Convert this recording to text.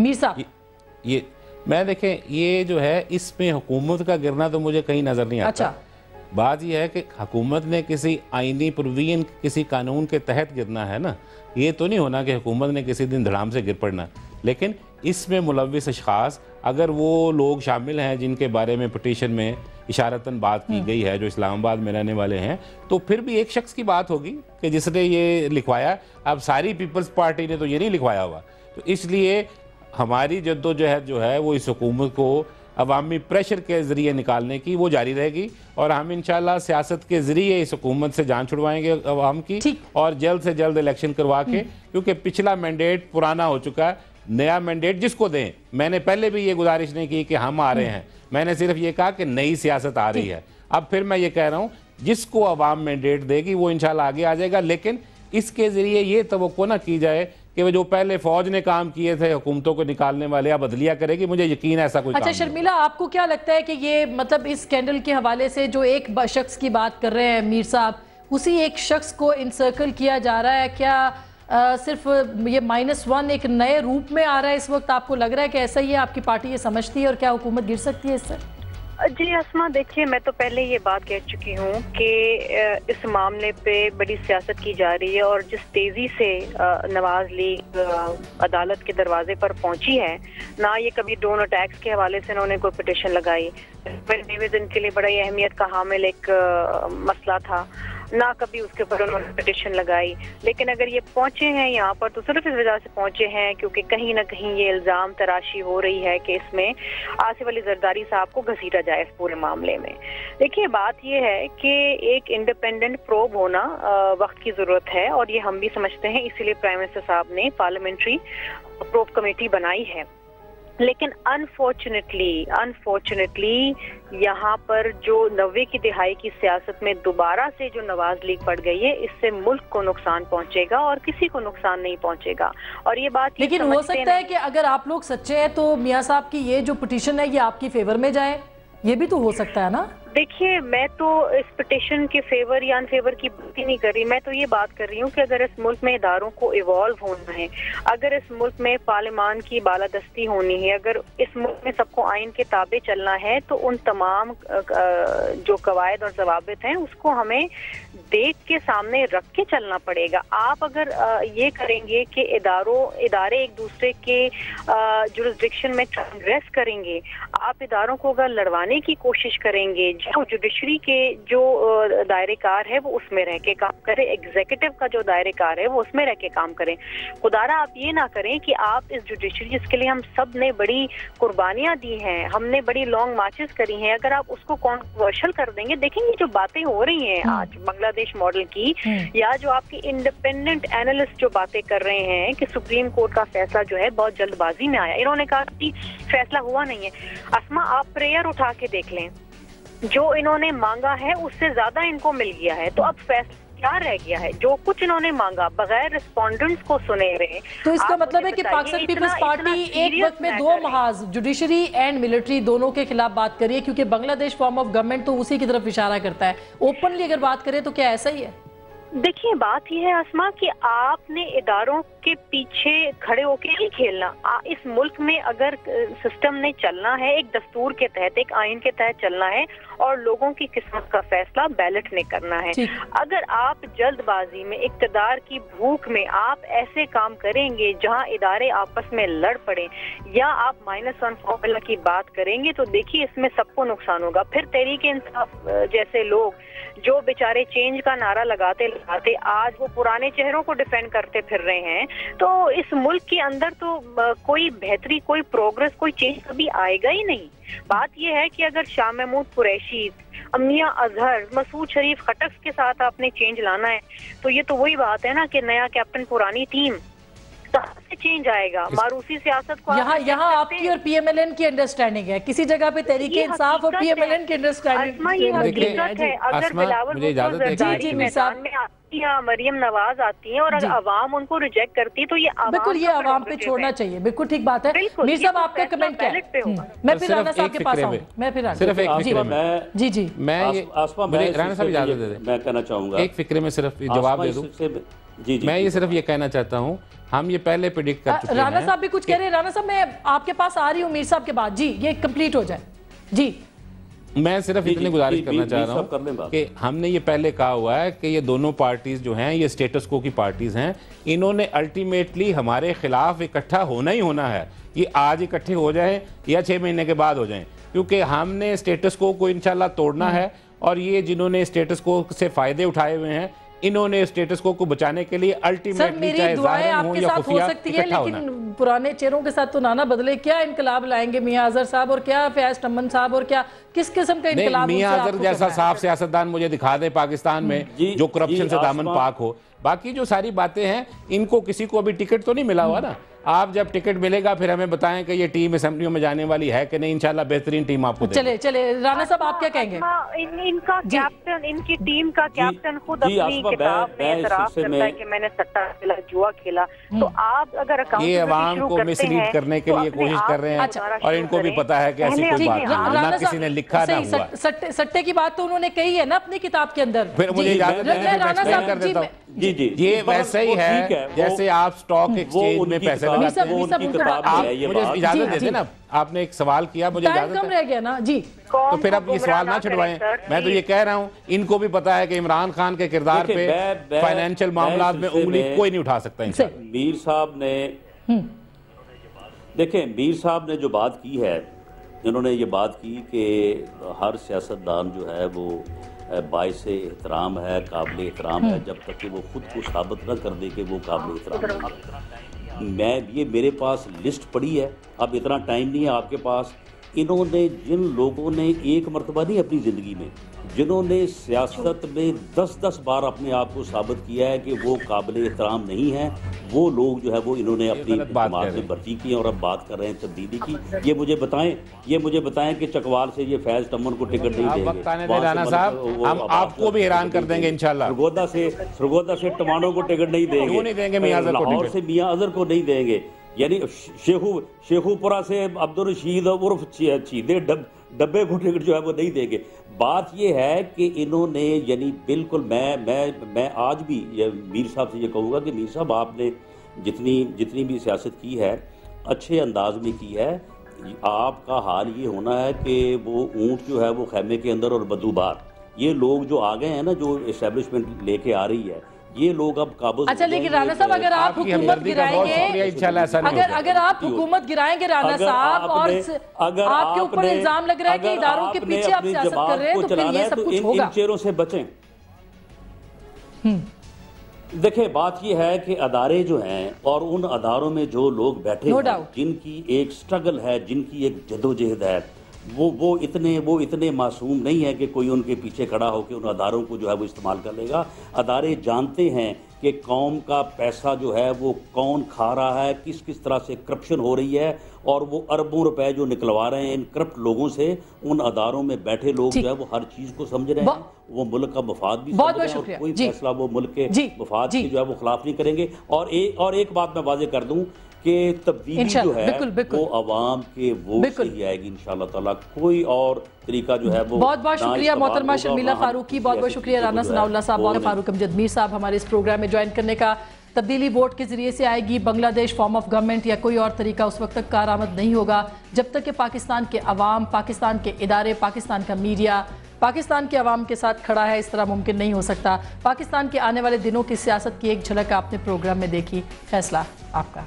मीर साहब ये मैं देखें, ये जो है इसमें हुकूमत का गिरना तो मुझे कहीं नज़र नहीं आता। अच्छा, बात यह है कि हुकूमत ने किसी आईनी प्रोविजन, किसी कानून के तहत गिरना है ना। ये तो नहीं होना कि हुकूमत ने किसी दिन धड़ाम से गिर पड़ना। लेकिन इसमें मुलव्विस अशखास अगर वो लोग शामिल हैं जिनके बारे में पिटीशन में इशारतन बात की गई है, जो इस्लामाबाद में रहने वाले हैं, तो फिर भी एक शख्स की बात होगी कि जिसने ये लिखवाया। अब सारी पीपल्स पार्टी ने तो ये नहीं लिखवाया हुआ। तो इसलिए हमारी जद्दोजहद जो है वो इस हुकूमत को अवामी प्रेशर के ज़रिए निकालने की वो जारी रहेगी, और हम इंशाल्लाह सियासत के ज़रिए इस हुकूमत से जान छुड़वाएंगे अवाम की, और जल्द से जल्द इलेक्शन करवा के, क्योंकि पिछला मैंडेट पुराना हो चुका है। नया मैंडेट जिसको दें, मैंने पहले भी ये गुजारिश नहीं की कि हम आ रहे हैं, मैंने सिर्फ ये कहा कि नई सियासत आ रही है। अब फिर मैं ये कह रहा हूँ, जिसको अवाम मैंडेट देगी वो इंशाल्लाह आगे आ जाएगा। लेकिन इसके ज़रिए ये तवक्को ना की जाए कि वो जो पहले फौज ने काम किए थे हुकूमतों को निकालने वाले, अब बदलिया करेगी। मुझे यकीन है ऐसा कोई अच्छा शर्मिला, आपको क्या लगता है कि ये मतलब इस स्कैंडल के हवाले से जो एक शख्स की बात कर रहे हैं मीर साहब, उसी एक शख्स को इनसर्कल किया जा रहा है? क्या सिर्फ ये -1 एक नए रूप में आ रहा है इस वक्त? आपको लग रहा है कि ऐसा ही है? आपकी पार्टी ये समझती है, और क्या हुकूमत गिर सकती है इससे? जी अस्मा, देखिए मैं तो पहले ये बात कह चुकी हूँ कि इस मामले पे बड़ी सियासत की जा रही है, और जिस तेज़ी से नवाज लीग अदालत के दरवाजे पर पहुंची है ना, ये कभी ड्रोन अटैक्स के हवाले से उन्होंने कोई पिटीशन लगाई, निवेदन के लिए बड़ी अहमियत का हामिल एक मसला था ना, कभी उसके ऊपर उन्होंने पिटीशन लगाई। लेकिन अगर ये पहुंचे हैं यहाँ पर तो सिर्फ इस वजह से पहुंचे हैं क्योंकि कहीं ना कहीं ये इल्ज़ाम तराशी हो रही है कि इसमें आसिफ अली जरदारी साहब को घसीटा जाए इस पूरे मामले में। देखिए बात ये है कि एक इंडिपेंडेंट प्रोब होना वक्त की ज़रूरत है, और ये हम भी समझते हैं, इसीलिए प्राइम मिनिस्टर साहब ने पार्लियामेंट्री प्रोब कमेटी बनाई है। लेकिन अनफॉर्चुनेटली यहाँ पर जो 90 की दिहाई की सियासत में दोबारा से जो नवाज लीग पड़ गई है, इससे मुल्क को नुकसान पहुंचेगा और किसी को नुकसान नहीं पहुंचेगा। और ये बात लेकिन हो सकता है कि अगर आप लोग सच्चे हैं तो मियां साहब की ये जो पिटीशन है ये आपकी फेवर में जाए, ये भी तो हो सकता है ना? देखिए मैं तो इस पिटीशन के फेवर या अनफेवर की बात ही नहीं कर रही, मैं तो ये बात कर रही हूँ कि अगर इस मुल्क में इदारों को इवॉल्व होना है, अगर इस मुल्क में पार्लियामान की बालादस्ती होनी है, अगर इस मुल्क में सबको आइन के ताबे चलना है, तो उन तमाम जो कवायद और जवाबित हैं उसको हमें देख के सामने रख के चलना पड़ेगा। आप अगर ये करेंगे कि इदारे एक दूसरे के जुरिस्डिक्शन में ट्रांसग्रेस करेंगे, आप इदारों को अगर लड़वाने की कोशिश करेंगे, जो जुडिशरी के जो दायरेकार है वो उसमें रह के काम करें, एग्जीक्यूटिव का जो दायरेकार है वो उसमें रह के काम करें। खुदारा आप ये ना करें कि आप इस जुडिशरी जिसके लिए हम सब ने बड़ी कुर्बानियां दी हैं, हमने बड़ी लॉन्ग मार्चेस करी हैं, अगर आप उसको कॉन्ट्रोवर्शियल कर देंगे। देखेंगे जो बातें हो रही हैं आज बांग्लादेश मॉडल की, या जो आपके इंडिपेंडेंट एनालिस्ट जो बातें कर रहे हैं कि सुप्रीम कोर्ट का फैसला जो है बहुत जल्दबाजी में आया, इन्होंने कहा कि फैसला हुआ नहीं है। अस्मा आप प्रेयर उठा के देख लें, जो इन्होंने मांगा है उससे ज्यादा इनको मिल गया है, तो अब फैसला क्या रह गया है? जो कुछ इन्होंने मांगा बगैर रिस्पोंडेंट्स को सुने रहे। तो इसका मतलब है कि पाकिस्तान पीपल्स पार्टी एक वक्त में दो महाज, जुडिशरी एंड मिलिट्री, दोनों के खिलाफ बात कर रही है, क्योंकि बांग्लादेश फॉर्म ऑफ गवर्नमेंट तो उसी की तरफ इशारा करता है। ओपनली अगर बात करें तो क्या ऐसा ही है? देखिए बात यह है आसमा कि आपने इदारों के पीछे खड़े होकर नहीं खेलना। इस मुल्क में अगर सिस्टम ने चलना है, एक दस्तूर के तहत, एक आइन के तहत चलना है, और लोगों की किस्मत का फैसला बैलेट ने करना है। अगर आप जल्दबाजी में, इक्तदार की भूख में आप ऐसे काम करेंगे जहां इदारे आपस में लड़ पड़े, या आप -1 फॉर्मूला की बात करेंगे, तो देखिए इसमें सबको नुकसान होगा। फिर तहरीक इंसाफ जैसे लोग जो बेचारे चेंज का नारा लगाते लगाते आज वो पुराने चेहरों को डिफेंड करते फिर रहे हैं, तो इस मुल्क के अंदर तो कोई बेहतरी, कोई प्रोग्रेस, कोई चेंज कभी आएगा ही नहीं। बात यह है कि अगर शाह महमूद कुरैशी, अमिया अजहर, मसूद शरीफ खटक के साथ आपने चेंज लाना है, तो ये तो वही बात है ना कि नया कैप्टन पुरानी टीम, कहाँ से चेंज आएगा? मारूसी सियासत को यहाँ आपकी और पीएमएलएन की अंडरस्टैंडिंग है, किसी जगह पे तहरीक इंसाफ और पीएमएलएन की अंडरस्टैंडिंग है। अगर बिलावल या मरियम नवाज आती हैं और अगर अवाम उनको रिजेक्ट करती है, तो ये बिल्कुल ये अवाम पे छोड़ना चाहिए। बिल्कुल ठीक बात है। मीर साहब आपका कमेंट क्या है? मैं फिर राना साहब के पास आऊं। मैं फिर सिर्फ एक फिक्रे में मैं राना साहब इजाजत दे दें, मैं कहना चाहूंगा एक फिक्रे में सिर्फ जवाब दे दूं। मैं ये सिर्फ ये कहना चाहता हूँ, हम ये पहले प्रेडिक्ट कर चुके हैं। राना साहब भी कुछ कह रहे हैं। राना साहब मैं आपके पास आ रही हूँ मीर साहब के बाद, जी ये कंप्लीट हो जाए। जी मैं सिर्फ इतनी गुजारिश करना चाह रहा हूँ कि हमने ये पहले कहा हुआ है कि ये दोनों पार्टीज जो हैं ये स्टेटस को की पार्टीज हैं, इन्होंने अल्टीमेटली हमारे खिलाफ इकट्ठा होना ही होना है। ये आज इकट्ठे हो जाए या 6 महीने के बाद हो जाएं, क्योंकि हमने स्टेटस को इंशाल्लाह तोड़ना है। और ये जिन्होंने स्टेटस को से फायदे उठाए हुए हैं, इन्होंने स्टेटस को बचाने के लिए अल्टीमेटली चाहे जाहिर हो या खुफिया इकट्ठा होना। लेकिन पुराने चेहरों के साथ तो नाना बदले, क्या इनकलाब लाएंगे मियां अजहर साहब और क्या फैज टम्मन साहब, और क्या किस किस्म का इनकलाब? मियां अजहर जैसा साफ सियासतदान मुझे दिखा दे पाकिस्तान में जो करप्शन से दामन पाक हो। बाकी जो सारी बातें हैं, इनको किसी को अभी टिकट तो नहीं मिला हुआ ना। आप जब टिकट मिलेगा फिर हमें बताएं कि ये टीम असेंबलियों में जाने वाली है कि नहीं। इंशाल्लाह बेहतरीन टीम आपको देंगे। चले राना साहब आप क्या कहेंगे? इनका कैप्टन, इनकी टीम का कैप्टन खुद अपनी किताब में एतराफ करता है कि मैंने सट्टा खेला, जुआ खेला। तो आप अगर ये अवाम को मिसलीड करने के लिए कोशिश कर रहे हैं और इनको भी पता है कि ऐसी कोई बात नहीं, ना किसी ने लिखा ना हुआ। सट्टे की बात तो उन्होंने कही है ना अपनी किताब के अंदर। फिर मुझे इजाजत कर देता हूँ। ये वैसे ही है जैसे आप स्टॉक एक्सचेंज में पैसे लगाते हैं। मुझे इजाजत दे दें ना, आपने एक सवाल किया, मुझे इजाजत कम रह गया ना जी। तो फिर अब ये सवाल ना छुड़वाएं। मैं तो ये कह रहा हूँ, इनको भी पता है कि इमरान खान के किरदार पे फाइनेंशियल मामला में उंगली कोई नहीं उठा सकता। मीर साहब ने देखें, मीर साहब ने जो बात की है, इन्होंने ये बात की कि हर सियासतदान जो है वो बाइसे एहतराम है, काबिल एहतराम है, जब तक कि वो खुद को साबित न कर दे कि वो काबिल एहतराम है। ये मेरे पास लिस्ट पड़ी है, अब इतना टाइम नहीं है आपके पास। इन्होंने जिन लोगों ने एक मरतबा नहीं अपनी ज़िंदगी में, जिन्होंने सियासत में 10-10 बार अपने आप को साबित किया है कि वो काबिल एहतराम नहीं है, वो लोग जो है वो इन्होंने अपनी जमात में भर्ती की और अब बात कर रहे हैं तब्दीली की। ये मुझे बताएं कि चकवाल से ये फैज टम्मन को टिकट नहीं देंगे। राना साहब हम आपको भी हैरान कर देंगे इंशाल्लाह। सरगोदा से टमानो को टिकट नहीं देंगे, लाहौर से मियां अजहर को नहीं देंगे, यानी शेखुपुरा से अब्दुल रशीद उर्फ चीदे डब्बे को टिकट जो है वो नहीं देंगे। बात ये है कि इन्होंने यानी बिल्कुल मैं आज भी मीर साहब से ये कहूँगा कि मीर साहब आपने जितनी भी सियासत की है अच्छे अंदाज में की है। आपका हाल ये होना है कि वो ऊँट जो है वो खैमे के अंदर और बदूबार, ये लोग जो आ गए हैं ना, जो इस्टेब्लिशमेंट लेके आ रही है, ये लोग अब काबू। अच्छा, लेकिन राना साहब अगर आप हुकूमत गिराएंगे, अगर आप हुकूमत गिराएंगे राना साहब, और अगर आपके ऊपर इल्जाम लग रहा है कि इदारों के पीछे आप सियासत कर रहे हैं, तो फिर ये सब कुछ होगा। इन चेहरों से बचें। देखिए बात ये है कि अदारे जो हैं और उन अदारों में जो लोग बैठे हैं, जिनकी एक स्ट्रगल है, जिनकी एक जदोजहद है, वो इतने मासूम नहीं है कि कोई उनके पीछे खड़ा होकर उन अदारों को जो है वो इस्तेमाल कर लेगा। अदारे जानते हैं कि कौम का पैसा जो है वो कौन खा रहा है, किस किस तरह से करप्शन हो रही है, और वो अरबों रुपए जो निकलवा रहे हैं इन करप्ट लोगों से। उन अदारों में बैठे लोग जो है वो हर चीज़ को समझ रहे हैं, वो मुल्क का मफाद भी समझ रहे हैं, और कोई फैसला वो मुल्क के मफाद की जो है वो खिलाफ नहीं करेंगे। और एक बात मैं वाजे कर दूं कि तब्दीली जो है वो अवाम के वोट से ही आएगी इंशाअल्लाह ताला। कोई और तरीका जो है वो। बहुत शुक्रिया मोहतरमा शर्मिला फारूकी, बहुत शुक्रिया राना सनाउल्लाह साहब, फारूक अमजद मीर साहब हमारे इस प्रोग्राम में ज्वाइन करने का। तब्दीली वोट के जरिए से आएगी, बांग्लादेश फॉर्म ऑफ गवर्नमेंट या कोई और तरीका उस वक्त तक कारआमद नहीं होगा जब तक कि पाकिस्तान के अवाम, पाकिस्तान के इदारे, पाकिस्तान का मीडिया पाकिस्तान के अवाम के साथ खड़ा है। इस तरह मुमकिन नहीं हो सकता। पाकिस्तान के आने वाले दिनों की सियासत की एक झलक आपने प्रोग्राम में देखी, फैसला आपका।